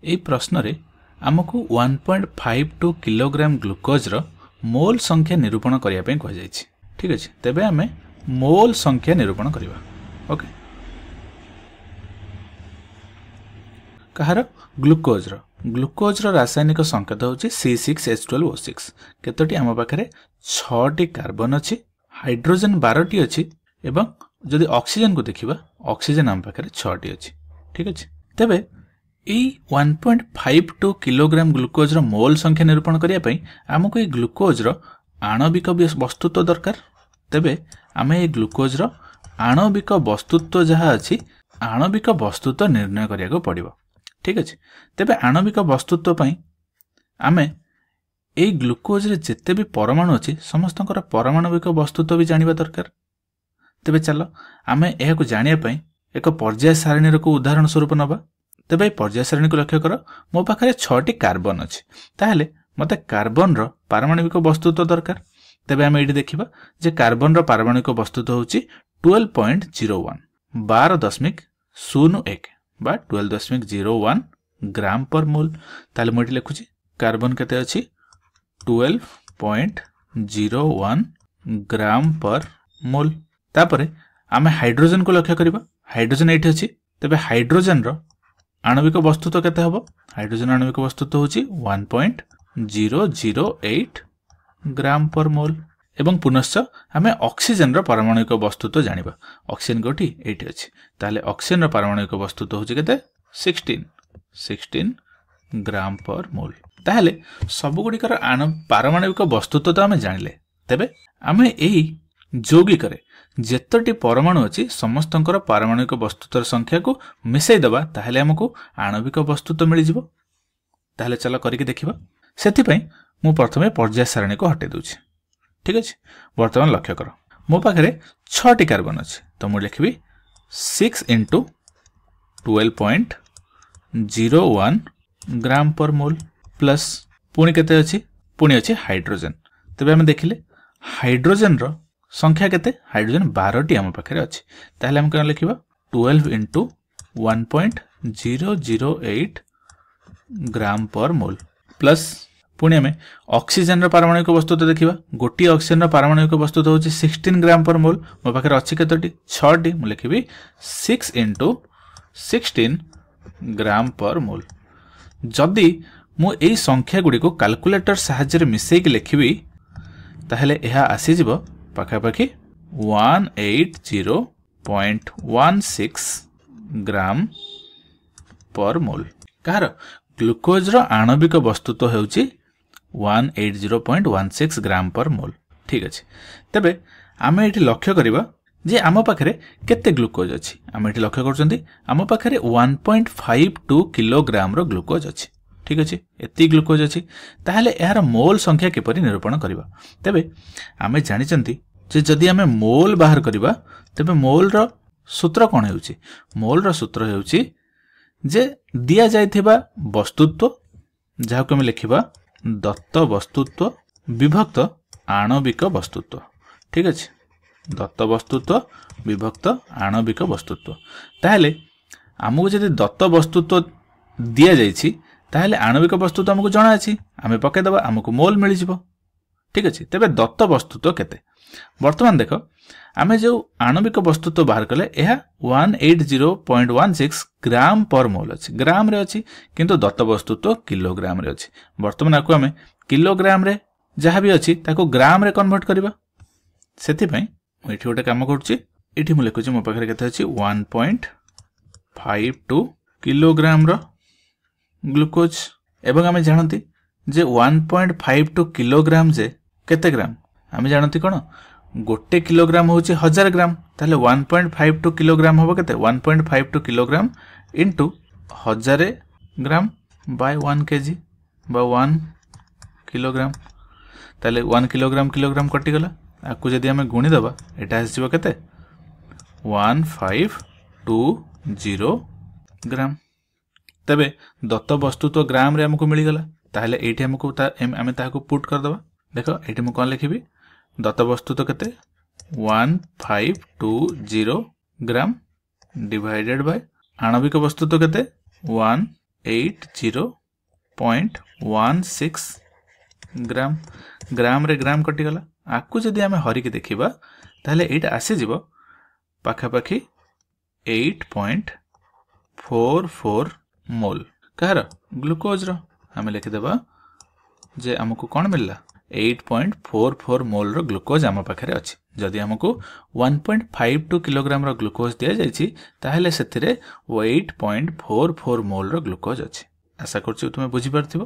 এই প্রশ্নরে ଆମକୁ 1.52 কিলোগ্রাম গ্লুকোজର ମୋଲ ସଂଖ୍ୟା ନିରୂପଣ କରିବା ପାଇଁ କୁହାଯାଇଛି। ଠିକ୍ ଅଛି, ତେବେ ଆମେ ମୋଲ ସଂଖ୍ୟା ନିରୂପଣ କରିବା। ଓକେ, କାହାର? ଗ୍ଲୁକୋଜର ରାସାୟନିକ ସଂକେତ ହେଉଛି C6H12O6। କେତୋଟି? ଆମ ପାଖରେ 6ଟି କାର୍ବନ ଅଛି, ହାଇଡ୍ରୋଜେନ 12ଟି ଅଛି ଏବଂ ଯଦି ଅକ୍ସିଜେନକୁ ଦେଖିବା ଅକ୍ସିଜେନ ଆମ ପାଖରେ 6ଟି ଅଛି। ଠିକ୍ ଅଛି, ତେବେ এই 1.52 কিলোগ্রাম গ্লুকোজর মোল সংখ্যা নিরূপণ করা আমাকে এই গ্লুকোজর আণবিক বস্তুত্ব দরকার। তেবে আমি এই গ্লুকোজর আণবিক বস্তুত্ব যা আছে আণবিক বস্তুত্ব নির্ণয় করা পড়ব। ঠিক আছে, তেবে আণবিক বস্তুত্ব আমি এই গ্লুকোজরে যেতে বি পরমাণু আছে সমস্ত পরমাণবিক বস্তুত্ব বি জাঁয়া দরকার। তেবে চাল আমি এখন জাঁয়া এক পর্যায় সারণীর উদাহরণ স্বরূপ নবা। তেবে এই পর্যায় সারণীকে লক্ষ্য কর, মো পাখে 6টি কার্বন আছে, তাহলে মতো কার্বনর পারমাণবিক বস্তুত্ব দরকার। তেবে আমি এটি দেখা যে কার্বনর পারমাণবিক বস্তুত্ব হচ্ছে 12.01 12.01 বা 12.01 গ্রাম पर মোল। তাহলে মু এটি লিখুছি কার্বন কেতে আছে 12.01 গ্রাম पर মোল। তারপরে আমি হাইড্রোজেন কু লক্ষ্য করিবা, হাইড্রোজেন এইটি আছে, তেবে হাইড্রোজেন র আণবিক বস্তুত্ব কেতে হব? হাইড্রোজেন আণবিক বস্তুত্ব হচ্ছে 1.008 গ্রাম पर মোল। এবং পুনশ্চ আমি অক্সিজেন র পারমাণবিক বস্তুত্ব জানিবা। অক্সিজেন কোটি এইটি আছে, তাহলে অক্সিজেন র পারমাণবিক বস্তুত্ব হচ্ছে কেতে 16 গ্রাম पर মোল। তাহলে সবগুড়িকর পারমাণবিক বস্তুত্ব তো আমি জানিলে, তেবে আমি এই যৌগিকরে যেতটি পরমাণু আছে সমস্তଙ୍କର পারমাণবিক বস্তুত্বর সংখ্যাକୁ মিশাই দেবা, তাহলে আমাকে আণবিক বস্তুত্ব মিলিଯିବ। তাহলে চল করিকি দেখিবা। সেথিপাই মু প্রথমে পর্যায় সারণীকে হটাই দউছি। ঠিক আছে, বর্তমান লক্ষ্য কর, মো পাখে 6টি কার্বন আছে, তো মু লিখিবি 6 × 12.01 গ্রাম पर মোল প্লস পুনি কেতে আছে? পুনি আছে হাইড্রোজেন। তবে আমি দেখিলে হাইড্রোজেন র সংখ্যা কেতে? হাইড্রোজেন 12টি आम पाखे अच्छी, ताहले हम क्या लिखा 12 × 1.008 ग्राम पर मोल प्लस पुणी आम ऑक्सीजन पारमाणविक वस्तुत्व देखा। गोटे ऑक्सीजन पारमाणविक वस्तुत्व हूँ 16 ग्राम पर मोल। मो पाखे अच्छी केतोटी? 6टी। मुझे लिखी 6 × 16 ग्राम पर मोल। जदि मु एई संख्या गुड़ी को कैलकुलेटर साहाय्य मिसेकी लिखी ताहले यह आसीजिव पाखापाखि 180.16 ग्राम पर मोल। कहार? ग्लुकोज रो आणविक वस्तुत्व हेउची 180.16 ग्राम पर मोल। ठीक अच्छे, तेबे आमे एठी लक्ष्य करिबा जे आम पाखरे केते ग्लुकोज अछि। आमे एठी लक्ष्य करछंती आम पाखरे 1.52 किलोग्राम रो ग्लुकोज अछि। ठीक अच्छे, एति ग्लुकोज अछि, ताहले यार मोल संख्या किपरि निरूपण करिबा? तेबे आमे जानिचंती जे जदि आमे मोल बाहर करिबा तेबे मोल रो सूत्र कोन हेउची? मोल रो सूत्र हेउची जे दिया जायथिबा वस्तुत्व जाहाको आमे लिखिबा दत्त वस्तुत्व विभक्त आणविक वस्तुत्व। ठीक अच्छे, दत्त वस्तुत्व विभक्त आणविक वस्तुत्व। ताहले आमको जदि दत्त वस्तुत्व दिया जायछि ताहले आणविक वस्तुत्व हमको जणा अछि, आमे पके दबा हमको मोल मिलि जिवो। ठीक अच्छे, तेबे दत्त वस्तुत्व केते? वर्तमान देख आमे जो आणविक वस्तुत्व बाहर कले यह 180.16 ग्राम पर मोल अच्छी, ग्राम रे अच्छी, किंतु दत्त वस्तुत्व किलोग्राम रे अच्छी। वर्तमान आपको आमे किलोग्राम रे जहाँ भी अच्छी ताको ग्राम रे कन्वर्ट करबा। सेथि पई मु एठी गोटे काम करूची, एठी मु लिखुची मो पाखरे केते अछि 1.52 किलोग्राम रो ग्लुकोज। एवं आमे जानती जे 1.52 किलोग्राम जे केते ग्राम? आमे जानती कोन? गोटे किलोग्राम होची 1000 ग्राम, ताहले 1.52 किलोग्राम होबो केते? 1.52 किलोग्राम इनटू 1000 ग्राम बाय 1 केजी बा 1 किलोग्राम। ताहले 1 किलोग्राम किलोग्राम कटि गला, आकु जदि आमे गुणी दबा एटा आसीबो केते? 1520 ग्राम। तबे दत्त वस्तुत्व ग्राम रे हमको मिल गला, ताहले एठी हमको आमे ताको पुट कर दबा। देखो एठी मु कोन लिखिबी? दत्त वस्तुत्व केते? 1520 ग्राम डिवाइडेड बाय आणविक वस्तुत्व केते? 1 80.16 ग्राम ग्राम रे ग्राम कटिगला आकु जदि आमे हरिकी देखिबा ताहले एटा आसीजिबो पाखापाखि 8.44 मोल कहार ग्लूकोज रो आमे लिखिदेबा जे हमको कौन मिलला 8.44 मोल रो ग्लूकोज आम पाखे अच्छी जदि हमको 1.52 किलोग्राम रो ग्लूकोज दिया जायछि ताहले सेथिरे 8.44 मोल रो ग्लूकोज अच्छी आशा करछु तुमे बुझी पारथिबो।